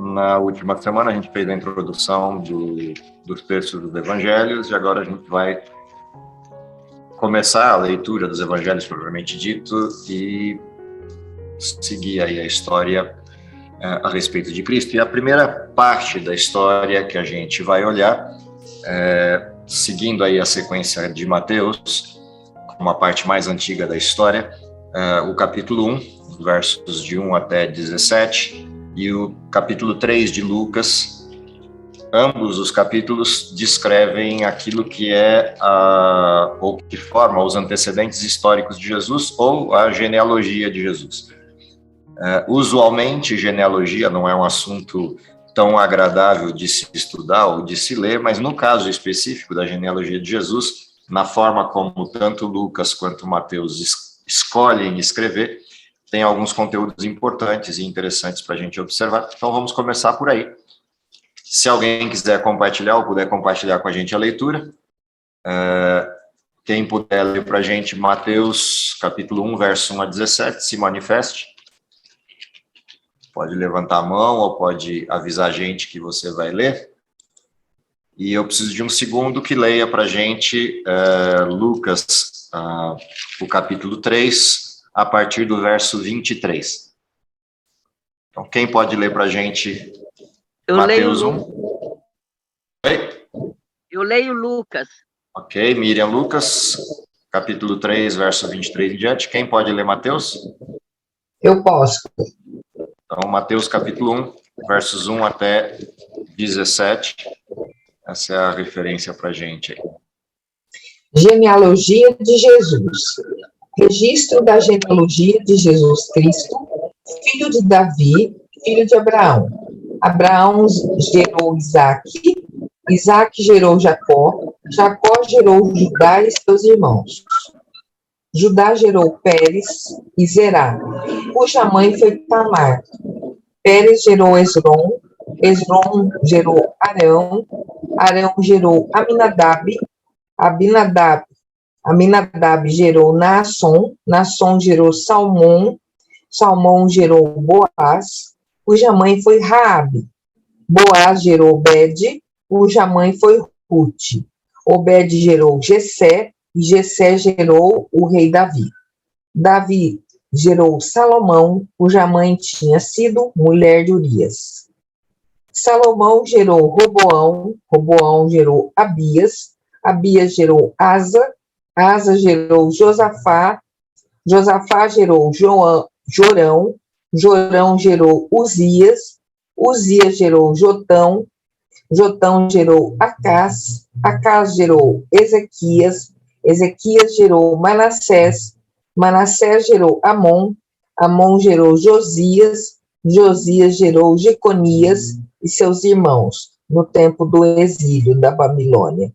Na última semana a gente fez a introdução dos textos dos evangelhos e agora a gente vai começar a leitura dos evangelhos propriamente dito e seguir aí a história a respeito de Cristo. E a primeira parte da história que a gente vai olhar, seguindo aí a sequência de Mateus, uma parte mais antiga da história, o capítulo 1, versos de 1 até 17, e o capítulo 3 de Lucas. Ambos os capítulos descrevem aquilo que é ou que forma os antecedentes históricos de Jesus ou a genealogia de Jesus. Usualmente, genealogia não é um assunto tão agradável de se estudar ou de se ler, mas no caso específico da genealogia de Jesus, na forma como tanto Lucas quanto Mateus escolhem escrever, tem alguns conteúdos importantes e interessantes para a gente observar. Então vamos começar por aí. Se alguém quiser compartilhar ou puder compartilhar com a gente a leitura, quem puder ler para a gente Mateus capítulo 1, verso 1 a 17, se manifeste. Pode levantar a mão ou pode avisar a gente que você vai ler. E eu preciso de um segundo que leia para a gente Lucas, o capítulo 3, a partir do verso 23. Então, quem pode ler para a gente Mateus 1? Oi? Eu leio Lucas. Ok, Miriam Lucas, capítulo 3, verso 23 em diante. Quem pode ler Mateus? Eu posso. Então, Mateus capítulo 1, versos 1 até 17. Essa é a referência para a gente aí. Genealogia de Jesus. Registro da genealogia de Jesus Cristo, filho de Davi, filho de Abraão. Abraão gerou Isaque, Isaque gerou Jacó, Jacó gerou Judá e seus irmãos. Judá gerou Pérez e Zerá, cuja mãe foi Tamar. Pérez gerou Esrom, Esrom gerou Arão, Arão gerou Aminadab gerou Naasson, Naasson gerou Salmão, Salmão gerou Boaz, cuja mãe foi Raabe. Boaz gerou Obed, cuja mãe foi Rute. Obed gerou Jessé, e Jessé gerou o rei Davi. Davi gerou Salomão, cuja mãe tinha sido mulher de Urias. Salomão gerou Roboão, Roboão gerou Abias, Abias gerou Asa, Asa gerou Josafá, Josafá gerou Jorão, Jorão gerou Uzias, Uzias gerou Jotão, Jotão gerou Acás, Acás gerou Ezequias, Ezequias gerou Manassés, Manassés gerou Amon, Amon gerou Josias, Josias gerou Jeconias e seus irmãos, no tempo do exílio da Babilônia.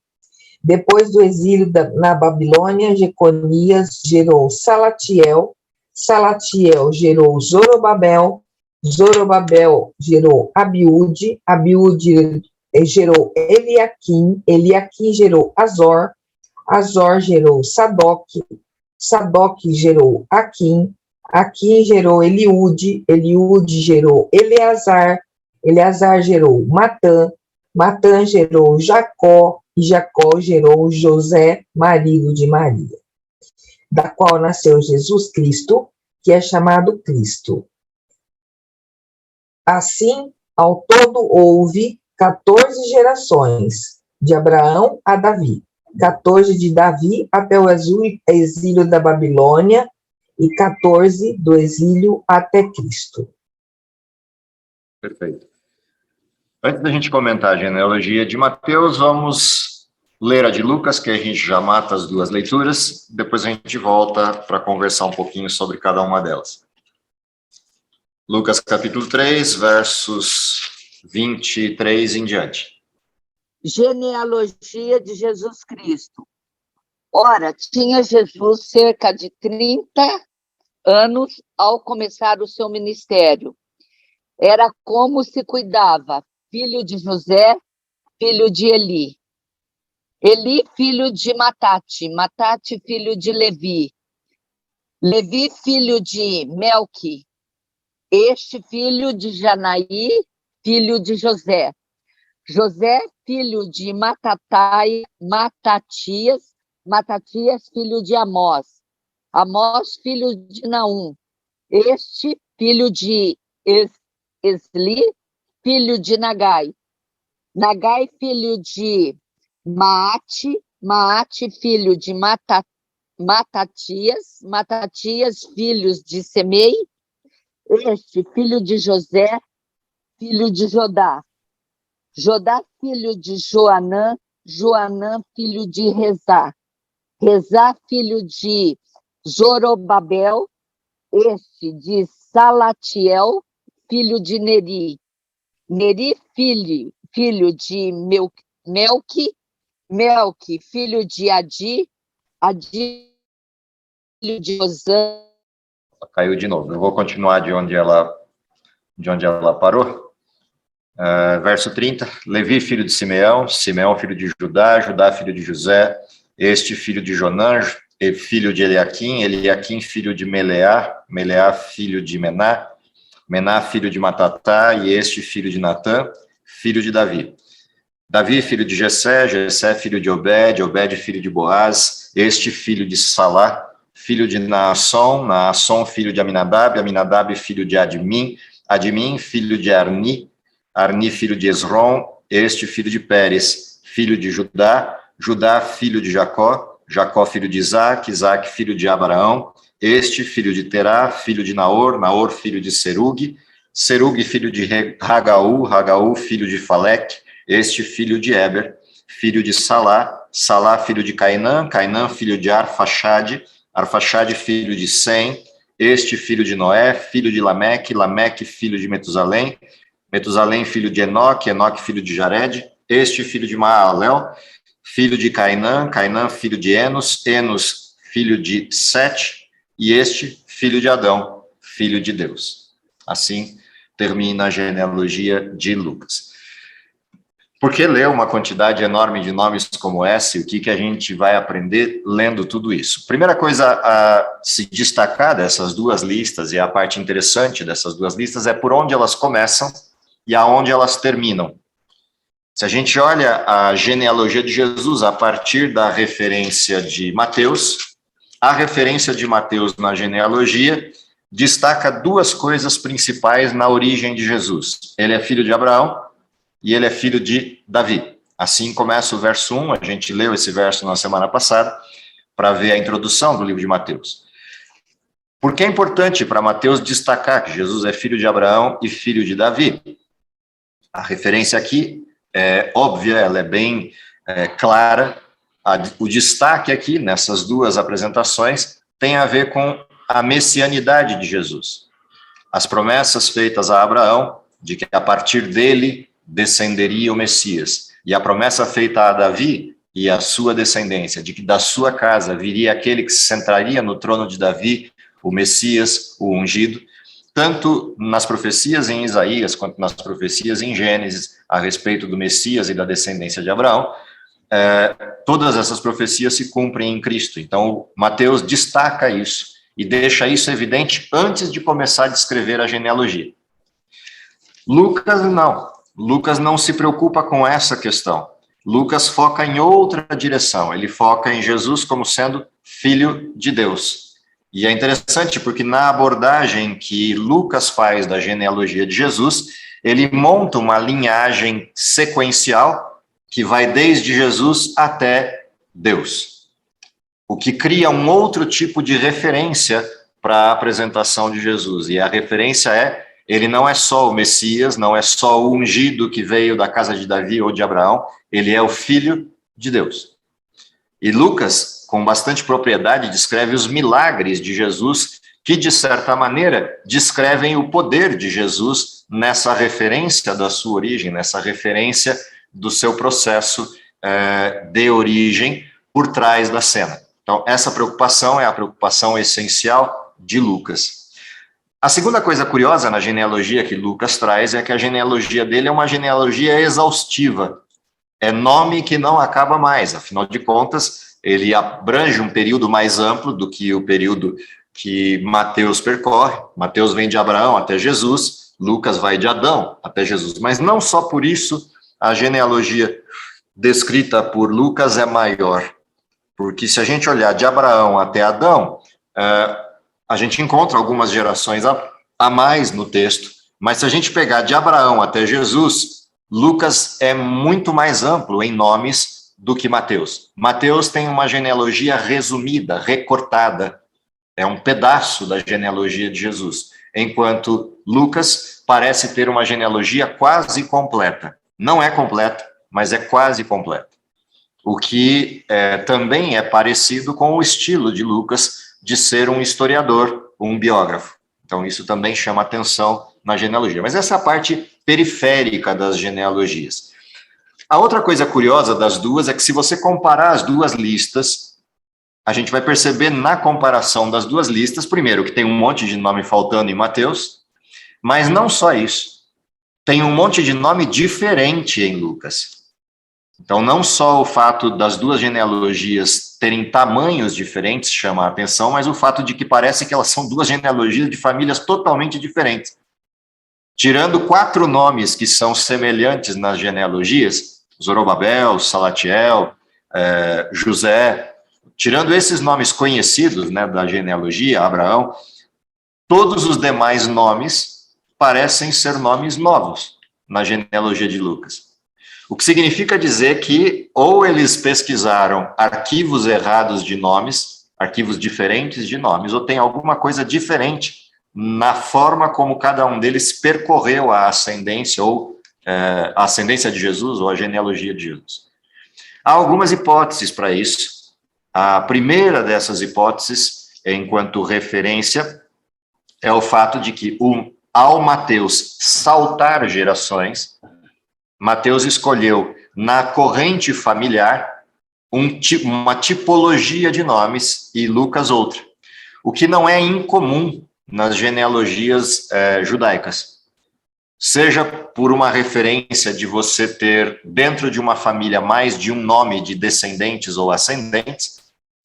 Depois do exílio na Babilônia, Jeconias gerou Salatiel, Salatiel gerou Zorobabel, Zorobabel gerou Abiúde, Abiúde gerou Eliaquim, Eliaquim gerou Azor, Azor gerou Sadoc, Sadoc gerou Aquim, Aquim gerou Eliúde, Eliúde gerou Eleazar, Eleazar gerou Matã, Matã gerou Jacó, e Jacó gerou José, marido de Maria, da qual nasceu Jesus Cristo, que é chamado Cristo. Assim, ao todo houve 14 gerações, de Abraão a Davi, 14 de Davi até o exílio da Babilônia, e 14 do exílio até Cristo. Perfeito. Antes da gente comentar a genealogia de Mateus, vamos ler a de Lucas, que a gente já mata as duas leituras, depois a gente volta para conversar um pouquinho sobre cada uma delas. Lucas capítulo 3, versos 23 em diante. Genealogia de Jesus Cristo. Ora, tinha Jesus cerca de 30 anos ao começar o seu ministério. Era como se cuidava, filho de José, filho de Eli. Eli, filho de Matate, Matate, filho de Levi. Levi, filho de Melqui. Este filho de Janaí, filho de José. José, filho de Matatias, Matatias, filho de Amós. Amós, filho de Naum. Este, filho de Esli, filho de Nagai. Nagai, filho de Maate. Maate, filho de Matatias. Matatias, filhos de Semei. Este, filho de José, filho de Jodá. Jodá, filho de Joanã. Joanã, filho de Rezá. Rezá, filho de Zorobabel. Este, de Salatiel, filho de Neri. Neri, filho de Melque. Melque, filho de Adi. Adi, filho de Osã. Caiu de novo. Eu vou continuar de onde ela parou. Verso 30. Levi, filho de Simeão. Simeão, filho de Judá. Judá, filho de José. Este, filho de Jonã. Filho de Eliaquim. Eliaquim, filho de Meleá. Meleá, filho de Mená. Mená, filho de Matatá. E este, filho de Natã, filho de Davi. Davi, filho de Jessé. Jessé, filho de Obed. Obed, filho de Boaz. Este, filho de Salá, filho de Naasson. Naasson, filho de Aminadab. Aminadab, filho de Admin. Admin, filho de Arni. Arni, filho de Esrom. Este, filho de Pérez, filho de Judá. Judá, filho de Jacó. Jacó, filho de Isaac. Isaac, filho de Abraão. Este, filho de Terá, filho de Naor. Naor, filho de Serug. Serug, filho de Ragaú. Ragaú, filho de Faleque. Este, filho de Eber, filho de Salá. Salá, filho de Cainã. Cainã, filho de Arfaxade. Arfaxade, filho de Sem. Este, filho de Noé, filho de Lameque. Lameque, filho de Metusalém. Metusalém, filho de Enoque. Enoque, filho de Jared. Este, filho de Maaléu, filho de Cainã. Cainã, filho de Enos. Enos, filho de Sete. E este, filho de Adão, filho de Deus. Assim termina a genealogia de Lucas. Por que ler uma quantidade enorme de nomes como essa e o que a gente vai aprender lendo tudo isso? Primeira coisa a se destacar dessas duas listas, e a parte interessante dessas duas listas, é por onde elas começam e aonde elas terminam. Se a gente olha a genealogia de Jesus a partir da referência de Mateus, a referência de Mateus na genealogia destaca duas coisas principais na origem de Jesus. Ele é filho de Abraão e ele é filho de Davi. Assim começa o verso 1, a gente leu esse verso na semana passada, para ver a introdução do livro de Mateus. Por que é importante para Mateus destacar que Jesus é filho de Abraão e filho de Davi? A referência aqui é óbvia, ela é bem clara. O destaque aqui, nessas duas apresentações, tem a ver com a messianidade de Jesus. As promessas feitas a Abraão, de que a partir dele descenderia o Messias, e a promessa feita a Davi e a sua descendência, de que da sua casa viria aquele que se sentaria no trono de Davi, o Messias, o ungido, tanto nas profecias em Isaías, quanto nas profecias em Gênesis, a respeito do Messias e da descendência de Abraão, todas essas profecias se cumprem em Cristo. Então, Mateus destaca isso e deixa isso evidente antes de começar a descrever a genealogia. Lucas não se preocupa com essa questão. Lucas foca em outra direção. Ele foca em Jesus como sendo filho de Deus. E é interessante porque na abordagem que Lucas faz da genealogia de Jesus, ele monta uma linhagem sequencial que vai desde Jesus até Deus, o que cria um outro tipo de referência para a apresentação de Jesus. E a referência ele não é só o Messias, não é só o ungido que veio da casa de Davi ou de Abraão, ele é o Filho de Deus. E Lucas, com bastante propriedade, descreve os milagres de Jesus, que, de certa maneira, descrevem o poder de Jesus nessa referência da sua origem, nessa referência do seu processo de origem por trás da cena. Então, essa preocupação é a preocupação essencial de Lucas. A segunda coisa curiosa na genealogia que Lucas traz é que a genealogia dele é uma genealogia exaustiva. É nome que não acaba mais, afinal de contas, ele abrange um período mais amplo do que o período que Mateus percorre. Mateus vem de Abraão até Jesus, Lucas vai de Adão até Jesus, mas não só por isso a genealogia descrita por Lucas é maior, porque se a gente olhar de Abraão até Adão, a gente encontra algumas gerações a mais no texto, mas se a gente pegar de Abraão até Jesus, Lucas é muito mais amplo em nomes do que Mateus. Mateus tem uma genealogia resumida, recortada, é um pedaço da genealogia de Jesus, enquanto Lucas parece ter uma genealogia quase completa. Não é completa, mas é quase completa. O que também é parecido com o estilo de Lucas de ser um historiador, um biógrafo. Então, isso também chama atenção na genealogia. Mas essa é a parte periférica das genealogias. A outra coisa curiosa das duas é que, se você comparar as duas listas, a gente vai perceber na comparação das duas listas, primeiro, que tem um monte de nome faltando em Mateus, mas não só isso. Tem um monte de nome diferente em Lucas. Então, não só o fato das duas genealogias terem tamanhos diferentes chama a atenção, mas o fato de que parece que elas são duas genealogias de famílias totalmente diferentes. Tirando 4 nomes que são semelhantes nas genealogias, Zorobabel, Salatiel, José, tirando esses nomes conhecidos, né, da genealogia, Abraão, todos os demais nomes parecem ser nomes novos na genealogia de Lucas. O que significa dizer que ou eles pesquisaram arquivos errados de nomes, arquivos diferentes de nomes, ou tem alguma coisa diferente na forma como cada um deles percorreu a ascendência, ou a ascendência de Jesus, ou a genealogia de Jesus. Há algumas hipóteses para isso. A primeira dessas hipóteses, enquanto referência, é o fato de que, ao Mateus saltar gerações, Mateus escolheu, na corrente familiar, uma tipologia de nomes, e Lucas outra. O que não é incomum nas genealogias judaicas. Seja por uma referência de você ter, dentro de uma família, mais de um nome de descendentes ou ascendentes,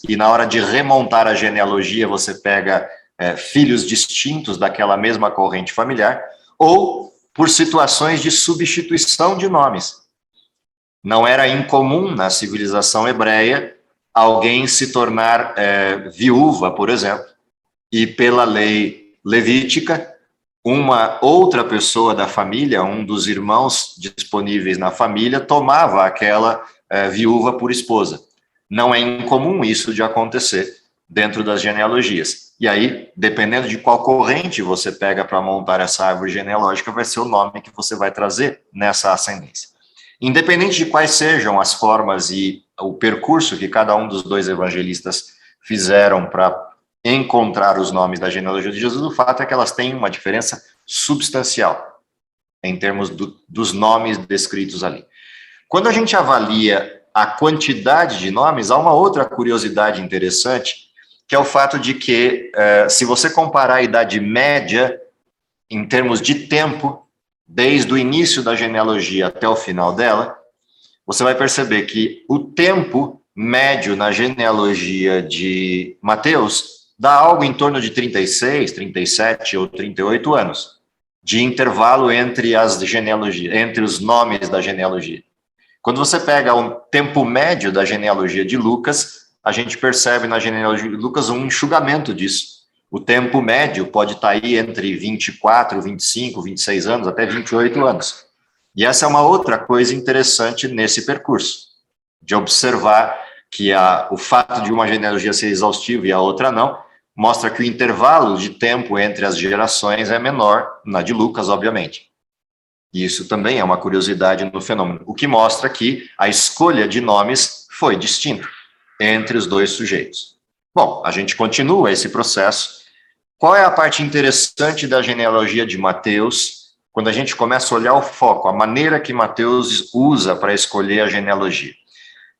e na hora de remontar a genealogia você pega filhos distintos daquela mesma corrente familiar, ou por situações de substituição de nomes. Não era incomum na civilização hebreia alguém se tornar viúva, por exemplo, e pela lei levítica, uma outra pessoa da família, um dos irmãos disponíveis na família, tomava aquela viúva por esposa. Não é incomum isso de acontecer dentro das genealogias. E aí, dependendo de qual corrente você pega para montar essa árvore genealógica, vai ser o nome que você vai trazer nessa ascendência. Independente de quais sejam as formas e o percurso que cada um dos dois evangelistas fizeram para encontrar os nomes da genealogia de Jesus, o fato é que elas têm uma diferença substancial em termos dos nomes descritos ali. Quando a gente avalia a quantidade de nomes, há uma outra curiosidade interessante, que é o fato de que, se você comparar a idade média, em termos de tempo, desde o início da genealogia até o final dela, você vai perceber que o tempo médio na genealogia de Mateus dá algo em torno de 36, 37 ou 38 anos, de intervalo entre as genealogias, entre os nomes da genealogia. Quando você pega o tempo médio da genealogia de Lucas, a gente percebe na genealogia de Lucas um enxugamento disso. O tempo médio pode estar aí entre 24, 25, 26 anos, até 28 anos. E essa é uma outra coisa interessante nesse percurso, de observar que o fato de uma genealogia ser exaustiva e a outra não, mostra que o intervalo de tempo entre as gerações é menor, na de Lucas, obviamente. E isso também é uma curiosidade no fenômeno, o que mostra que a escolha de nomes foi distinta entre os dois sujeitos. Bom, a gente continua esse processo. Qual é a parte interessante da genealogia de Mateus, quando a gente começa a olhar o foco, a maneira que Mateus usa para escolher a genealogia?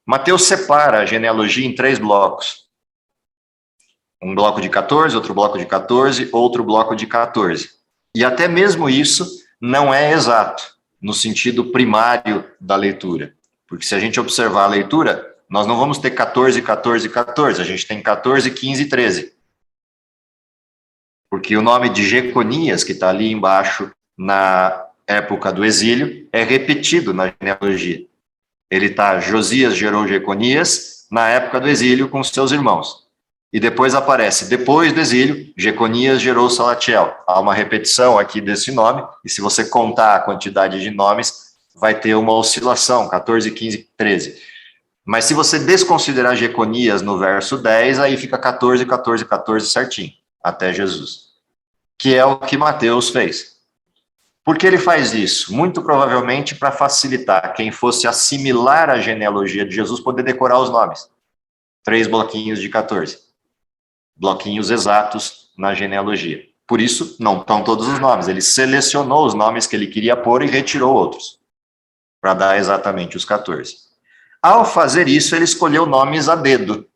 Mateus separa a genealogia em 3 blocos. Um bloco de 14, outro bloco de 14, outro bloco de 14. E até mesmo isso não é exato, no sentido primário da leitura. Porque se a gente observar a leitura, nós não vamos ter 14, 14, 14, a gente tem 14, 15 e 13. Porque o nome de Jeconias, que está ali embaixo na época do exílio é repetido na genealogia. Ele está, Josias gerou Jeconias na época do exílio com seus irmãos. E depois aparece, depois do exílio, Jeconias gerou Salatiel. Há uma repetição aqui desse nome, e se você contar a quantidade de nomes, vai ter uma oscilação, 14, 15, 13. Mas se você desconsiderar Jeconias no verso 10, aí fica 14, 14, 14 certinho, até Jesus. Que é o que Mateus fez. Por que ele faz isso? Muito provavelmente para facilitar quem fosse assimilar a genealogia de Jesus poder decorar os nomes. 3 bloquinhos de 14. Bloquinhos exatos na genealogia. Por isso, não estão todos os nomes. Ele selecionou os nomes que ele queria pôr e retirou outros, para dar exatamente os 14. Ao fazer isso, ele escolheu nomes a dedo.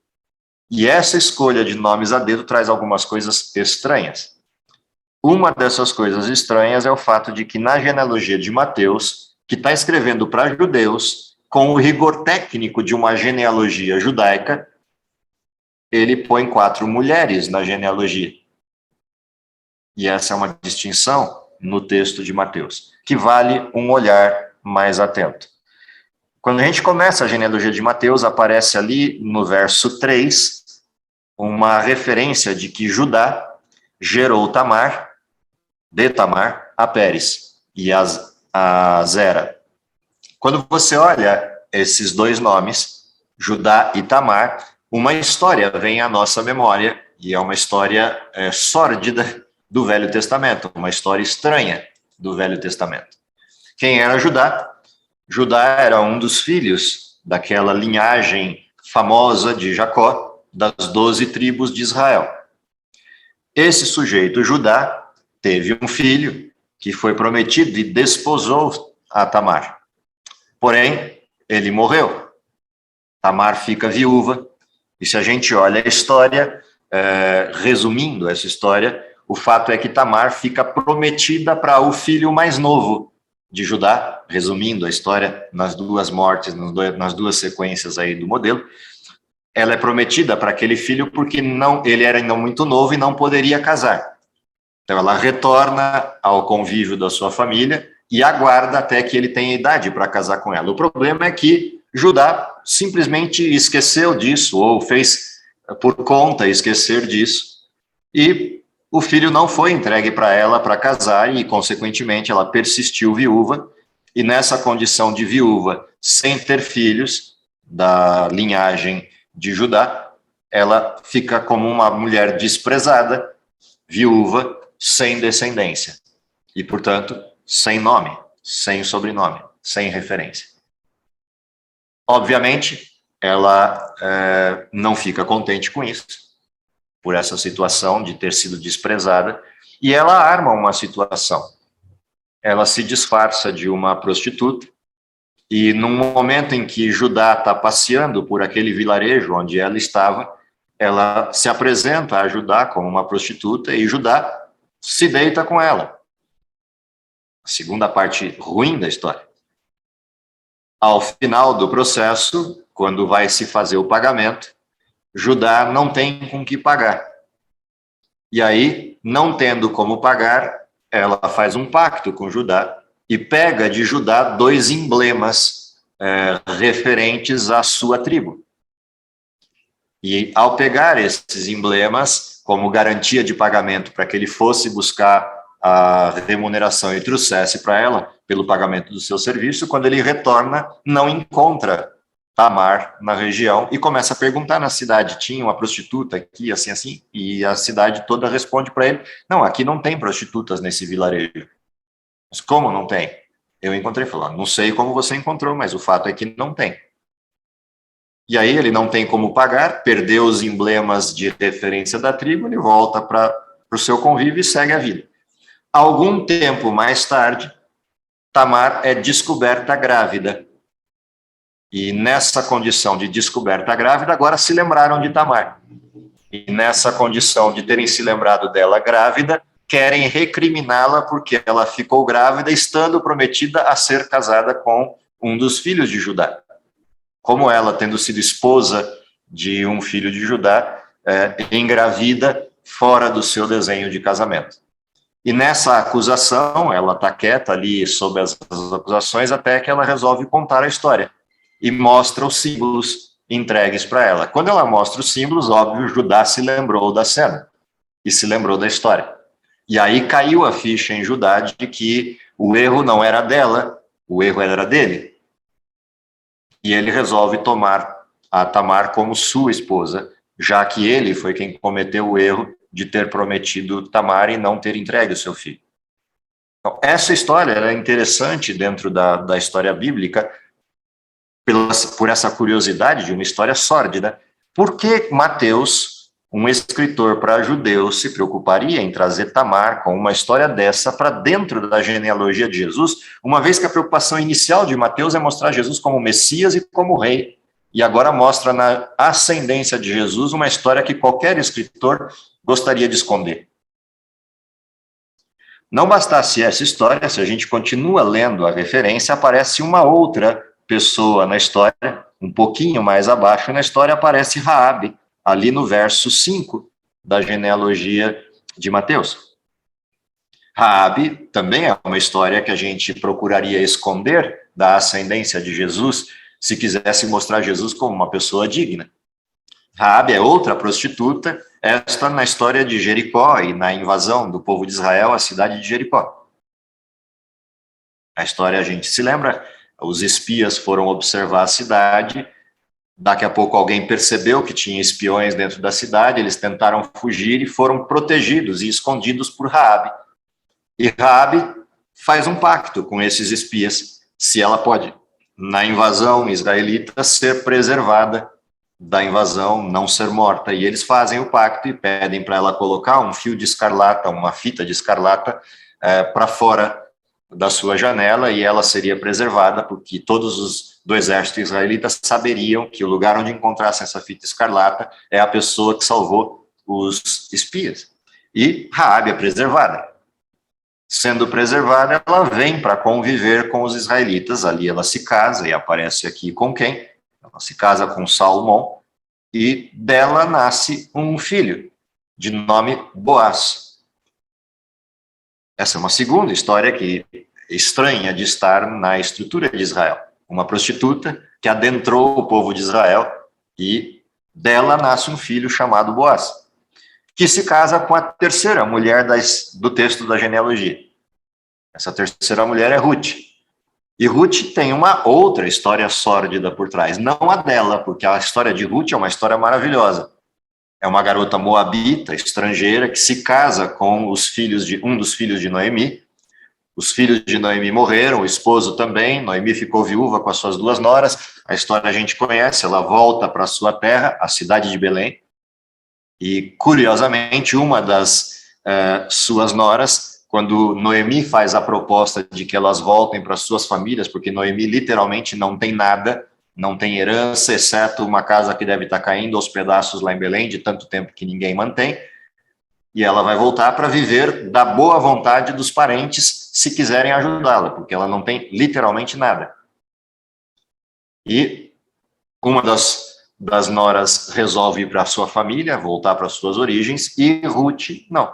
E essa escolha de nomes a dedo traz algumas coisas estranhas. Uma dessas coisas estranhas é o fato de que na genealogia de Mateus, que está escrevendo para judeus, com o rigor técnico de uma genealogia judaica, ele põe 4 mulheres na genealogia. E essa é uma distinção no texto de Mateus, que vale um olhar mais atento. Quando a gente começa a genealogia de Mateus, aparece ali no verso 3, uma referência de que Judá gerou Tamar, de Tamar, a Pérez e a Zera. Quando você olha esses dois nomes, Judá e Tamar, uma história vem à nossa memória, e é uma história sórdida do Velho Testamento, uma história estranha do Velho Testamento. Quem era Judá? Judá era um dos filhos daquela linhagem famosa de Jacó, das 12 tribos de Israel. Esse sujeito, Judá, teve um filho que foi prometido e desposou a Tamar. Porém, ele morreu. Tamar fica viúva. E se a gente olha a história, resumindo essa história, o fato é que Tamar fica prometida para o filho mais novo de Judá, resumindo a história nas duas mortes, nas duas sequências aí do modelo. Ela é prometida para aquele filho porque ele era ainda muito novo e não poderia casar. Então ela retorna ao convívio da sua família e aguarda até que ele tenha idade para casar com ela. O problema é que Judá simplesmente esqueceu disso, ou fez por conta esquecer disso, e o filho não foi entregue para ela para casar, e consequentemente ela persistiu viúva, e nessa condição de viúva, sem ter filhos da linhagem de Judá, ela fica como uma mulher desprezada, viúva, sem descendência, e portanto, sem nome, sem sobrenome, sem referência. Obviamente, ela não fica contente com isso, por essa situação de ter sido desprezada, e ela arma uma situação. Ela se disfarça de uma prostituta, e num momento em que Judá está passeando por aquele vilarejo onde ela estava, ela se apresenta a Judá como uma prostituta, e Judá se deita com ela. A segunda parte ruim da história. Ao final do processo, quando vai se fazer o pagamento, Judá não tem com que pagar. E aí, não tendo como pagar, ela faz um pacto com Judá e pega de Judá 2 emblemas referentes à sua tribo. E ao pegar esses emblemas como garantia de pagamento para que ele fosse buscar a remuneração e trouxesse para ela pelo pagamento do seu serviço, quando ele retorna, não encontra Tamar na região e começa a perguntar na cidade, tinha uma prostituta aqui, assim, assim, e a cidade toda responde para ele, não, aqui não tem prostitutas nesse vilarejo. Mas como não tem? Eu encontrei, falou, não sei como você encontrou, mas o fato é que não tem. E aí ele não tem como pagar, perdeu os emblemas de referência da tribo, ele volta para o seu convívio e segue a vida. Algum tempo mais tarde, Tamar é descoberta grávida. E nessa condição de descoberta grávida, agora se lembraram de Tamar. E nessa condição de terem se lembrado dela grávida, querem recriminá-la porque ela ficou grávida, estando prometida a ser casada com um dos filhos de Judá. Como ela, tendo sido esposa de um filho de Judá, engravida fora do seu desenho de casamento. E nessa acusação, ela está quieta ali sob as acusações até que ela resolve contar a história e mostra os símbolos entregues para ela. Quando ela mostra os símbolos, óbvio, Judá se lembrou da cena e se lembrou da história. E aí caiu a ficha em Judá de que o erro não era dela, o erro era dele. E ele resolve tomar a Tamar como sua esposa, já que ele foi quem cometeu o erro de ter prometido Tamar e não ter entregue o seu filho. Então, essa história é interessante dentro da história bíblica, por essa curiosidade de uma história sórdida. Por que Mateus, um escritor para judeus, se preocuparia em trazer Tamar com uma história dessa para dentro da genealogia de Jesus, uma vez que a preocupação inicial de Mateus é mostrar Jesus como Messias e como rei, e agora mostra na ascendência de Jesus uma história que qualquer escritor gostaria de esconder. Não bastasse essa história, se a gente continua lendo a referência, aparece uma outra pessoa na história, um pouquinho mais abaixo na história, aparece Raabe, ali no verso 5 da genealogia de Mateus. Raabe também é uma história que a gente procuraria esconder da ascendência de Jesus, se quisesse mostrar Jesus como uma pessoa digna. Raabe é outra prostituta, esta na história de Jericó e na invasão do povo de Israel à cidade de Jericó. A história a gente se lembra, os espias foram observar a cidade, daqui a pouco alguém percebeu que tinha espiões dentro da cidade, eles tentaram fugir e foram protegidos e escondidos por Raabe. E Raabe faz um pacto com esses espias, se ela pode, na invasão israelita, ser preservada da invasão, não ser morta. E eles fazem o pacto e pedem para ela colocar um fio de escarlata, uma fita de escarlata, para fora da sua janela, e ela seria preservada, porque todos os do exército israelita saberiam que o lugar onde encontrassem essa fita escarlata é a pessoa que salvou os espias. E Raabe é preservada. Sendo preservada, ela vem para conviver com os israelitas. Ali ela se casa, e aparece aqui com quem? Ela se casa com Salmão, e dela nasce um filho, de nome Boaz. Essa é uma segunda história que é estranha de estar na estrutura de Israel. Uma prostituta que adentrou o povo de Israel, e dela nasce um filho chamado Boaz, que se casa com a terceira mulher do texto da genealogia. Essa terceira mulher é Ruth. E Ruth tem uma outra história sórdida por trás, não a dela, porque a história de Ruth é uma história maravilhosa. É uma garota moabita, estrangeira, que se casa com um dos filhos de Noemi. Os filhos de Noemi morreram, o esposo também. Noemi ficou viúva com as suas 2 noras. A história a gente conhece, ela volta para a sua terra, a cidade de Belém. E, curiosamente, uma das suas noras, quando Noemi faz a proposta de que elas voltem para suas famílias, porque Noemi literalmente não tem nada, não tem herança, exceto uma casa que deve estar caindo aos pedaços lá em Belém, de tanto tempo que ninguém mantém, e ela vai voltar para viver da boa vontade dos parentes, se quiserem ajudá-la, porque ela não tem literalmente nada. E uma das noras resolve ir para a sua família, voltar para suas origens, e Ruth não.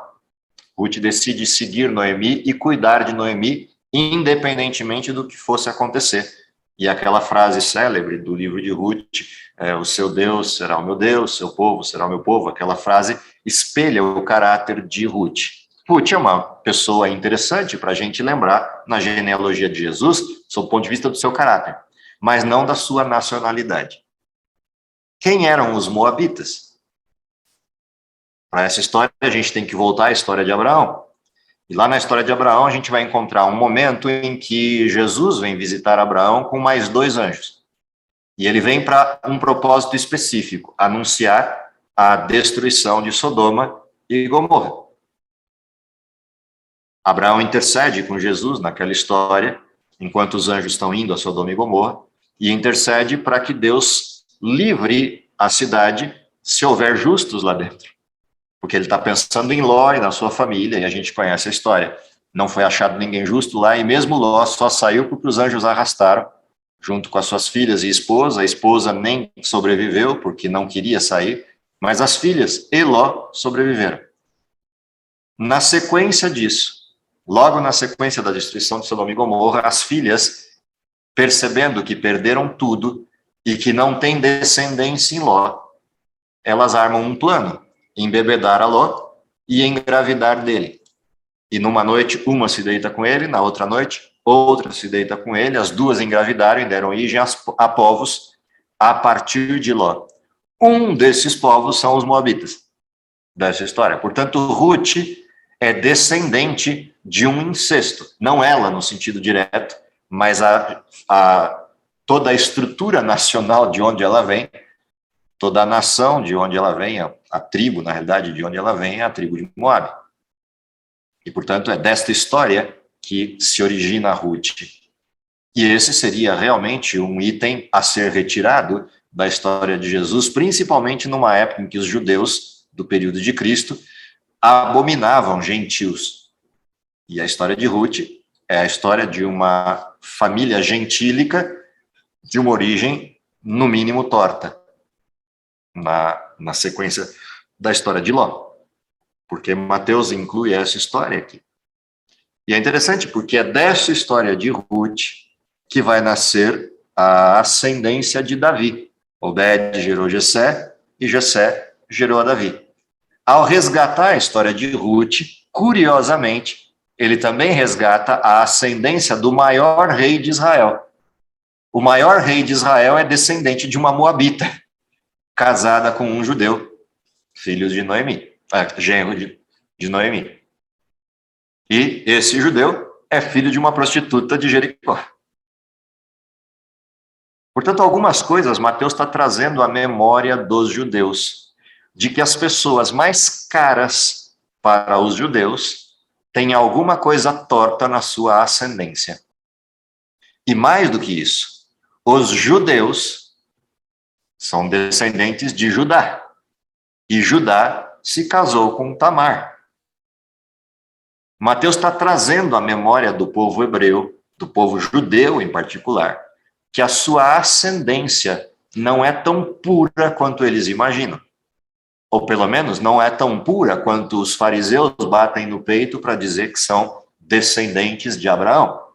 Ruth decide seguir Noemi e cuidar de Noemi, independentemente do que fosse acontecer. E aquela frase célebre do livro de Ruth, o seu Deus será o meu Deus, seu povo será o meu povo, aquela frase espelha o caráter de Ruth. Ruth é uma pessoa interessante para a gente lembrar na genealogia de Jesus, sob o ponto de vista do seu caráter, mas não da sua nacionalidade. Quem eram os moabitas? Para essa história, a gente tem que voltar à história de Abraão. E lá na história de Abraão, a gente vai encontrar um momento em que Jesus vem visitar Abraão com mais 2 anjos. E ele vem para um propósito específico, anunciar a destruição de Sodoma e Gomorra. Abraão intercede com Jesus naquela história, enquanto os anjos estão indo a Sodoma e Gomorra, e intercede para que Deus livre a cidade se houver justos lá dentro. Porque ele está pensando em Ló e na sua família, e a gente conhece a história. Não foi achado ninguém justo lá, e mesmo Ló só saiu porque os anjos arrastaram, junto com as suas filhas e esposa. A esposa nem sobreviveu, porque não queria sair, mas as filhas e Ló sobreviveram. Na sequência disso, Logo na sequência da destruição de Sodoma e Gomorra, as filhas, percebendo que perderam tudo e que não tem descendência em Ló, elas armam um plano: embebedar a Ló e engravidar dele. E numa noite, uma se deita com ele, na outra noite, outra se deita com ele, as duas engravidaram e deram origem a povos a partir de Ló. Um desses povos são os moabitas, dessa história. Portanto, Ruth é descendente de um incesto. Não ela, no sentido direto, mas toda a estrutura nacional de onde ela vem, toda a nação de onde ela vem, a tribo, na realidade, de onde ela vem, é a tribo de Moabe. E, portanto, é desta história que se origina Ruth. E esse seria realmente um item a ser retirado da história de Jesus, principalmente numa época em que os judeus, do período de Cristo, abominavam gentios. E a história de Ruth é a história de uma família gentílica de uma origem, no mínimo, torta, na sequência da história de Ló. Porque Mateus inclui essa história aqui. E é interessante porque é dessa história de Ruth que vai nascer a ascendência de Davi. Obed gerou Jessé e Jessé gerou a Davi. Ao resgatar a história de Ruth, curiosamente, ele também resgata a ascendência do maior rei de Israel. O maior rei de Israel é descendente de uma moabita, casada com um judeu, filho de Noemi, genro de Noemi. E esse judeu é filho de uma prostituta de Jericó. Portanto, algumas coisas Mateus está trazendo à memória dos judeus, de que as pessoas mais caras para os judeus têm alguma coisa torta na sua ascendência. E mais do que isso, os judeus são descendentes de Judá. E Judá se casou com Tamar. Mateus está trazendo à memória do povo hebreu, do povo judeu em particular, que a sua ascendência não é tão pura quanto eles imaginam. Ou pelo menos não é tão pura quanto os fariseus batem no peito para dizer que são descendentes de Abraão.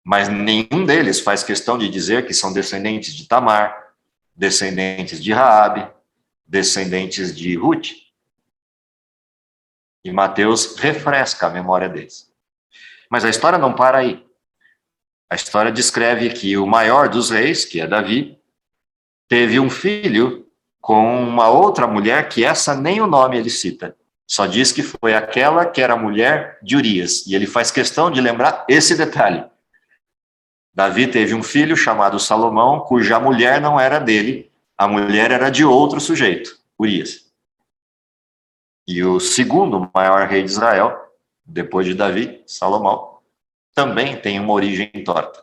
Mas nenhum deles faz questão de dizer que são descendentes de Tamar, descendentes de Raabe, descendentes de Ruth. E Mateus refresca a memória deles. Mas a história não para aí. A história descreve que o maior dos reis, que é Davi, teve um filho com uma outra mulher, que essa nem o nome ele cita. Só diz que foi aquela que era mulher de Urias. E ele faz questão de lembrar esse detalhe. Davi teve um filho chamado Salomão, cuja mulher não era dele, a mulher era de outro sujeito, Urias. E o segundo maior rei de Israel, depois de Davi, Salomão, também tem uma origem torta.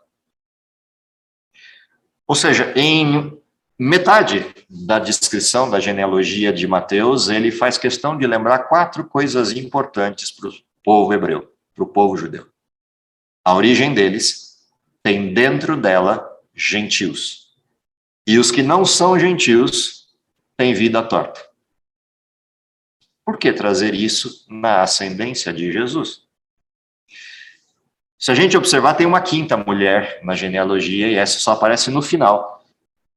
Ou seja, em metade da descrição da genealogia de Mateus, ele faz questão de lembrar 4 coisas importantes para o povo hebreu, para o povo judeu. A origem deles tem dentro dela gentios. E os que não são gentios têm vida torta. Por que trazer isso na ascendência de Jesus? Se a gente observar, tem uma quinta mulher na genealogia, e essa só aparece no final.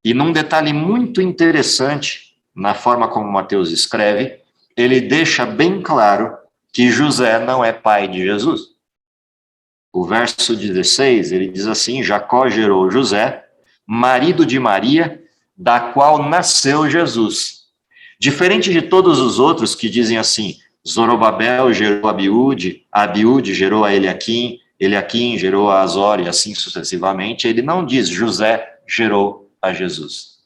E num detalhe muito interessante, na forma como Mateus escreve, ele deixa bem claro que José não é pai de Jesus. O verso 16, ele diz assim: Jacó gerou José, marido de Maria, da qual nasceu Jesus. Diferente de todos os outros que dizem assim, Zorobabel gerou Abiúde, Abiúde gerou a Eliaquim, Eliaquim gerou a Azor e assim sucessivamente, ele não diz José gerou a Jesus.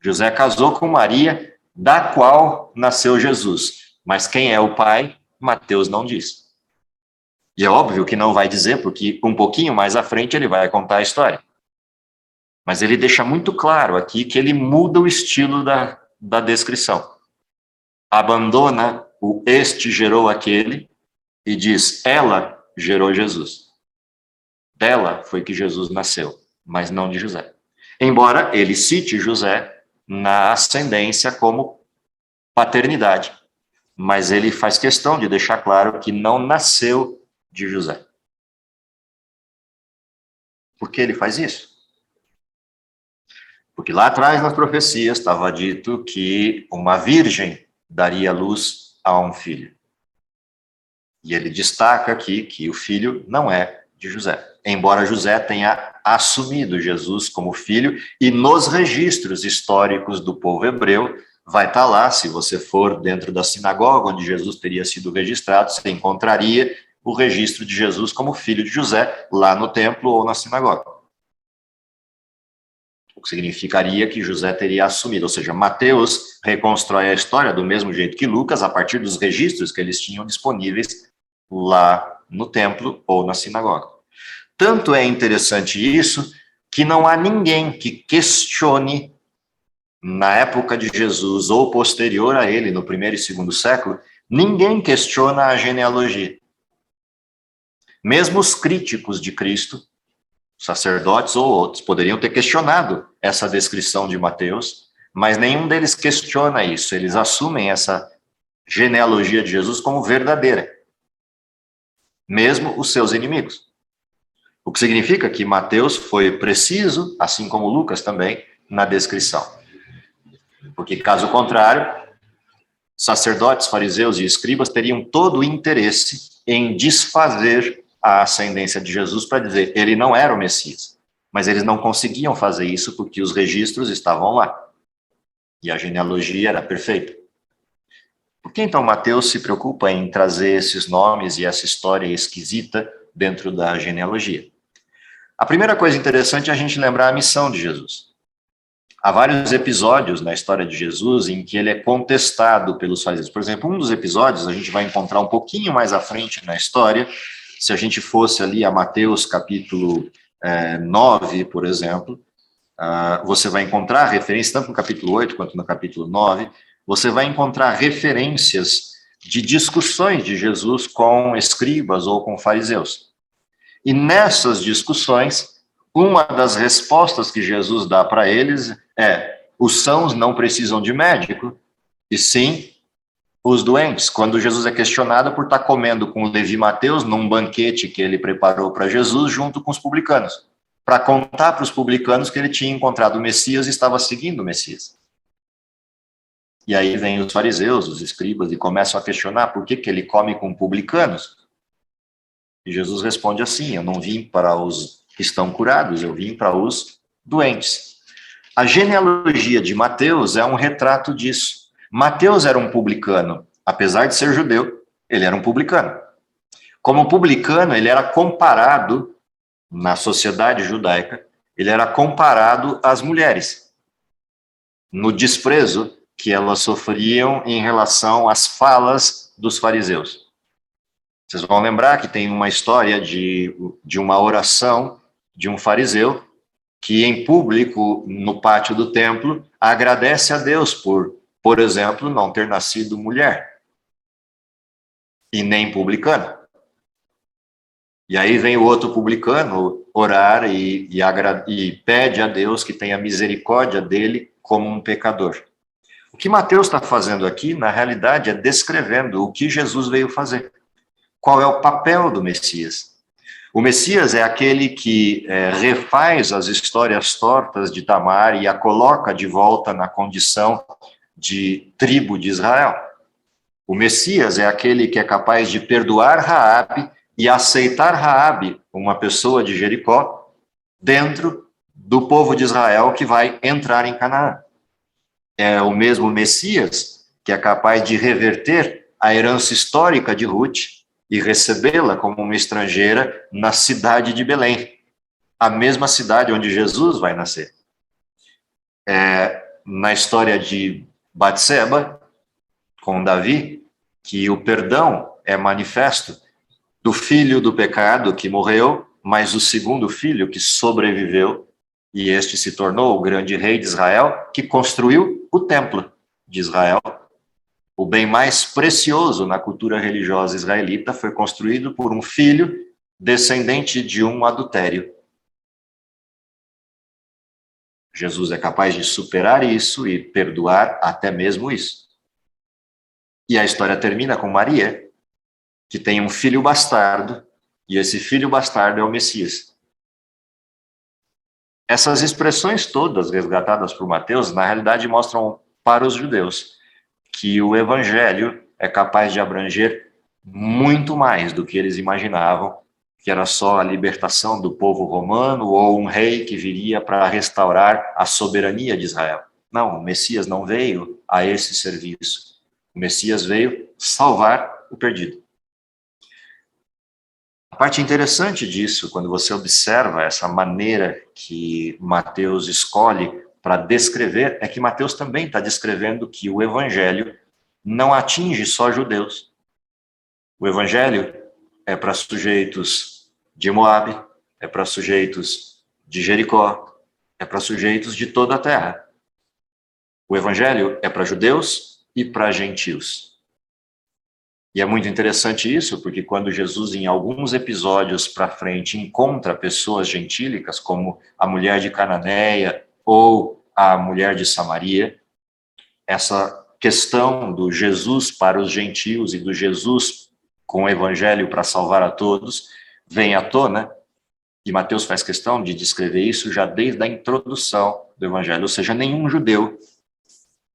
José casou com Maria, da qual nasceu Jesus. Mas quem é o pai, Mateus não diz. E é óbvio que não vai dizer, porque um pouquinho mais à frente ele vai contar a história. Mas ele deixa muito claro aqui que ele muda o estilo da descrição. Abandona o este gerou aquele e diz, ela gerou Jesus. Dela foi que Jesus nasceu, mas não de José. Embora ele cite José na ascendência como paternidade, mas ele faz questão de deixar claro que não nasceu de José. Por que ele faz isso? Porque lá atrás, nas profecias, estava dito que uma virgem daria luz a um filho. E ele destaca aqui que o filho não é de José. Embora José tenha assumido Jesus como filho, e nos registros históricos do povo hebreu, vai estar lá, se você for dentro da sinagoga onde Jesus teria sido registrado, você encontraria o registro de Jesus como filho de José, lá no templo ou na sinagoga. O que significaria que José teria assumido, ou seja, Mateus reconstrói a história do mesmo jeito que Lucas, a partir dos registros que eles tinham disponíveis lá no templo ou na sinagoga. Tanto é interessante isso, que não há ninguém que questione, na época de Jesus ou posterior a ele, no primeiro e segundo século, ninguém questiona a genealogia. Mesmo os críticos de Cristo, sacerdotes ou outros, poderiam ter questionado essa descrição de Mateus, mas nenhum deles questiona isso. Eles assumem essa genealogia de Jesus como verdadeira, mesmo os seus inimigos. O que significa que Mateus foi preciso, assim como Lucas também, na descrição. Porque, caso contrário, sacerdotes, fariseus e escribas teriam todo o interesse em desfazer a ascendência de Jesus para dizer ele não era o Messias. Mas eles não conseguiam fazer isso porque os registros estavam lá. E a genealogia era perfeita. Por que então Mateus se preocupa em trazer esses nomes e essa história esquisita dentro da genealogia? A primeira coisa interessante é a gente lembrar a missão de Jesus. Há vários episódios na história de Jesus em que ele é contestado pelos fariseus. Por exemplo, um dos episódios a gente vai encontrar um pouquinho mais à frente na história. Se a gente fosse ali a Mateus capítulo 9, por exemplo, você vai encontrar referências, tanto no capítulo 8 quanto no capítulo 9, você vai encontrar referências de discussões de Jesus com escribas ou com fariseus. E nessas discussões, uma das respostas que Jesus dá para eles é: os sãos não precisam de médico, e sim os doentes. Quando Jesus é questionado por estar comendo com Levi e Mateus num banquete que ele preparou para Jesus junto com os publicanos, para contar para os publicanos que ele tinha encontrado o Messias e estava seguindo o Messias. E aí vem os fariseus, os escribas, e começam a questionar por que ele come com publicanos. E Jesus responde assim: eu não vim para os que estão curados, eu vim para os doentes. A genealogia de Mateus é um retrato disso. Mateus era um publicano, apesar de ser judeu, ele era um publicano. Como publicano, ele era comparado, na sociedade judaica, ele era comparado às mulheres, no desprezo que elas sofriam em relação às falas dos fariseus. Vocês vão lembrar que tem uma história de uma oração de um fariseu que, em público, no pátio do templo, agradece a Deus por exemplo, não ter nascido mulher e nem publicano. E aí vem o outro publicano orar e pede a Deus que tenha misericórdia dele como um pecador. O que Mateus está fazendo aqui, na realidade, é descrevendo o que Jesus veio fazer. Qual é o papel do Messias? O Messias é aquele que refaz as histórias tortas de Tamar e a coloca de volta na condição de tribo de Israel. O Messias é aquele que é capaz de perdoar Raabe e aceitar Raabe, uma pessoa de Jericó, dentro do povo de Israel que vai entrar em Canaã. É o mesmo Messias que é capaz de reverter a herança histórica de Ruth e recebê-la como uma estrangeira na cidade de Belém, a mesma cidade onde Jesus vai nascer. Na história de Batseba, com Davi, que o perdão é manifesto do filho do pecado que morreu, mas o segundo filho que sobreviveu, e este se tornou o grande rei de Israel, que construiu o templo de Israel. O bem mais precioso na cultura religiosa israelita foi construído por um filho descendente de um adultério. Jesus é capaz de superar isso e perdoar até mesmo isso. E a história termina com Maria, que tem um filho bastardo, e esse filho bastardo é o Messias. Essas expressões todas resgatadas por Mateus, na realidade, mostram para os judeus que o evangelho é capaz de abranger muito mais do que eles imaginavam, que era só a libertação do povo romano ou um rei que viria para restaurar a soberania de Israel. Não, o Messias não veio a esse serviço. O Messias veio salvar o perdido. A parte interessante disso, quando você observa essa maneira que Mateus escolhe para descrever, é que Mateus também está descrevendo que o evangelho não atinge só judeus. O evangelho é para sujeitos de Moabe, é para sujeitos de Jericó, é para sujeitos de toda a terra. O evangelho é para judeus e para gentios. E é muito interessante isso, porque quando Jesus, em alguns episódios para frente, encontra pessoas gentílicas, como a mulher de Cananeia ou a mulher de Samaria, essa questão do Jesus para os gentios e do Jesus com o evangelho para salvar a todos vem à tona, e Mateus faz questão de descrever isso já desde a introdução do evangelho, ou seja, nenhum judeu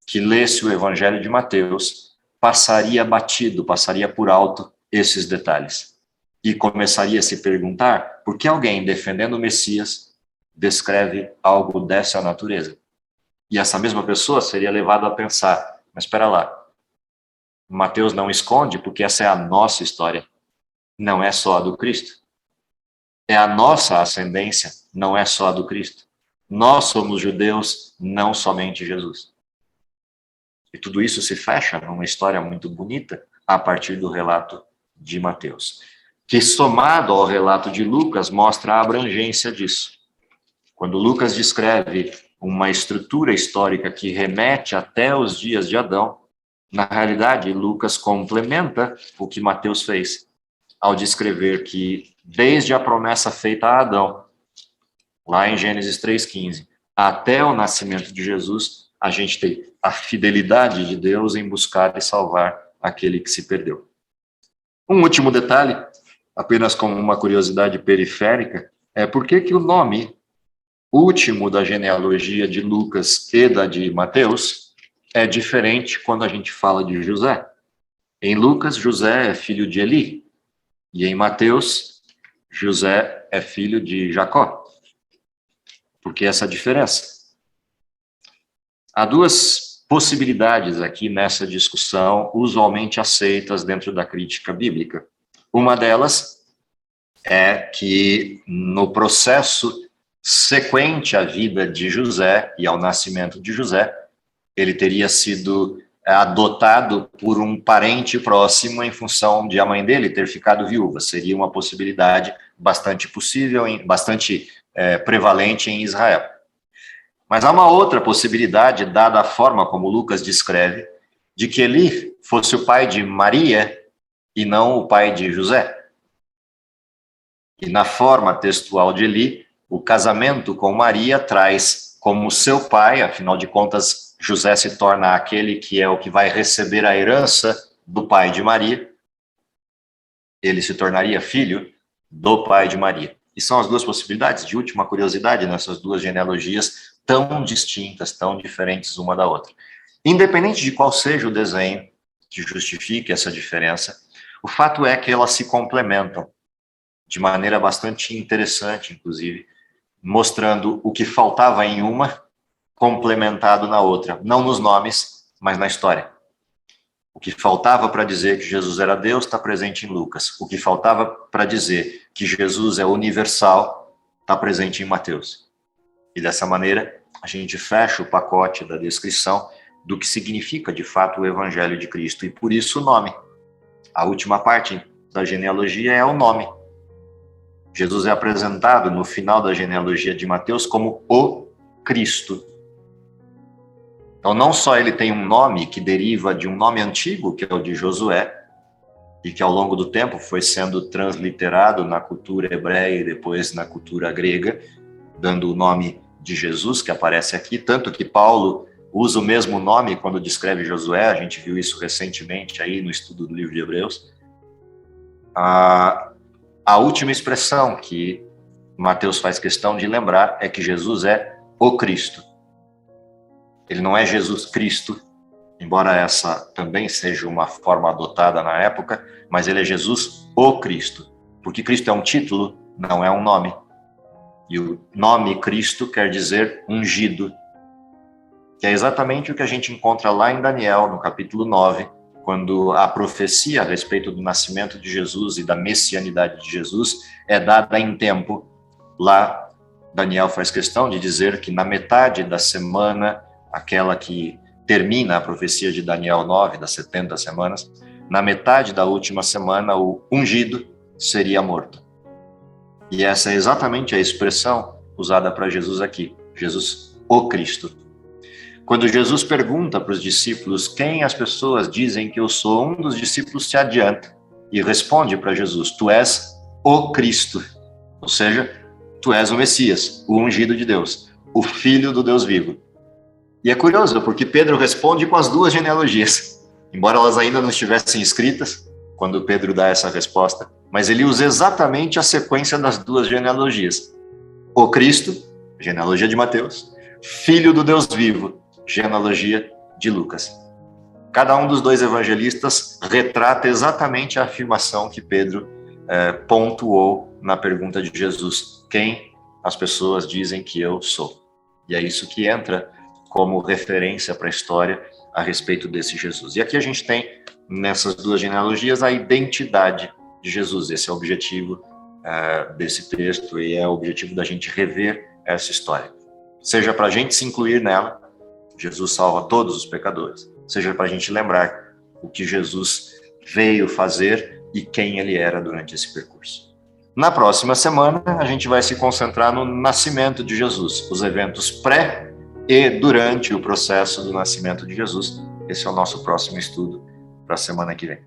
que lesse o evangelho de Mateus passaria batido, passaria por alto esses detalhes. E começaria a se perguntar por que alguém defendendo o Messias descreve algo dessa natureza. E essa mesma pessoa seria levada a pensar, mas espera lá, Mateus não esconde porque essa é a nossa história, não é só a do Cristo. É a nossa ascendência, não é só a do Cristo. Nós somos judeus, não somente Jesus. E tudo isso se fecha numa história muito bonita a partir do relato de Mateus, que somado ao relato de Lucas mostra a abrangência disso. Quando Lucas descreve uma estrutura histórica que remete até os dias de Adão, na realidade Lucas complementa o que Mateus fez, ao descrever que desde a promessa feita a Adão, lá em Gênesis 3,15, até o nascimento de Jesus, a gente tem a fidelidade de Deus em buscar e salvar aquele que se perdeu. Um último detalhe, apenas como uma curiosidade periférica, é por que o nome último da genealogia de Lucas e da de Mateus é diferente quando a gente fala de José. Em Lucas, José é filho de Eli, e em Mateus, José é filho de Jacó. Por que essa diferença? Há duas possibilidades aqui nessa discussão, usualmente aceitas dentro da crítica bíblica. Uma delas é que no processo sequente à vida de José e ao nascimento de José, ele teria sido adotado por um parente próximo em função de a mãe dele ter ficado viúva. Seria uma possibilidade bastante possível, bastante prevalente em Israel. Mas há uma outra possibilidade, dada a forma como Lucas descreve, de que Eli fosse o pai de Maria e não o pai de José. E na forma textual de Eli, o casamento com Maria traz como seu pai, afinal de contas, José se torna aquele que é o que vai receber a herança do pai de Maria. Ele se tornaria filho do pai de Maria. E são as duas possibilidades. De última curiosidade, nessas duas genealogias tão distintas, tão diferentes uma da outra. Independente de qual seja o desenho que justifique essa diferença, o fato é que elas se complementam de maneira bastante interessante, inclusive, mostrando o que faltava em uma, complementado na outra, não nos nomes, mas na história. O que faltava para dizer que Jesus era Deus está presente em Lucas. O que faltava para dizer que Jesus é universal está presente em Mateus. E dessa maneira, a gente fecha o pacote da descrição do que significa, de fato, o Evangelho de Cristo. E por isso o nome. A última parte da genealogia é o nome. Jesus é apresentado no final da genealogia de Mateus como o Cristo. Então, não só ele tem um nome que deriva de um nome antigo, que é o de Josué, e que ao longo do tempo foi sendo transliterado na cultura hebreia e depois na cultura grega, dando o nome de Jesus, que aparece aqui, tanto que Paulo usa o mesmo nome quando descreve Josué, a gente viu isso recentemente aí no estudo do livro de Hebreus. A última expressão que Mateus faz questão de lembrar é que Jesus é o Cristo. Ele não é Jesus Cristo, embora essa também seja uma forma adotada na época, mas ele é Jesus o Cristo, porque Cristo é um título, não é um nome. E o nome Cristo quer dizer ungido, que é exatamente o que a gente encontra lá em Daniel, no capítulo 9, quando a profecia a respeito do nascimento de Jesus e da messianidade de Jesus é dada em tempo. Lá, Daniel faz questão de dizer que na metade da semana, aquela que termina a profecia de Daniel 9, das 70 semanas, na metade da última semana, o ungido seria morto. E essa é exatamente a expressão usada para Jesus aqui, Jesus o Cristo. Quando Jesus pergunta para os discípulos quem as pessoas dizem que eu sou, um dos discípulos se adianta e responde para Jesus: tu és o Cristo, ou seja, tu és o Messias, o ungido de Deus, o Filho do Deus vivo. E é curioso, porque Pedro responde com as duas genealogias, embora elas ainda não estivessem escritas quando Pedro dá essa resposta, mas ele usa exatamente a sequência das duas genealogias. O Cristo, genealogia de Mateus, Filho do Deus vivo, genealogia de Lucas. Cada um dos dois evangelistas retrata exatamente a afirmação que Pedro pontuou na pergunta de Jesus: quem as pessoas dizem que eu sou? E é isso que entra como referência para a história a respeito desse Jesus. E aqui a gente tem, nessas duas genealogias, a identidade de Jesus. Esse é o objetivo desse texto e é o objetivo da gente rever essa história. Seja para a gente se incluir nela, Jesus salva todos os pecadores, seja para a gente lembrar o que Jesus veio fazer e quem ele era durante esse percurso. Na próxima semana, a gente vai se concentrar no nascimento de Jesus, os eventos pré e durante o processo do nascimento de Jesus. Esse é o nosso próximo estudo para a semana que vem.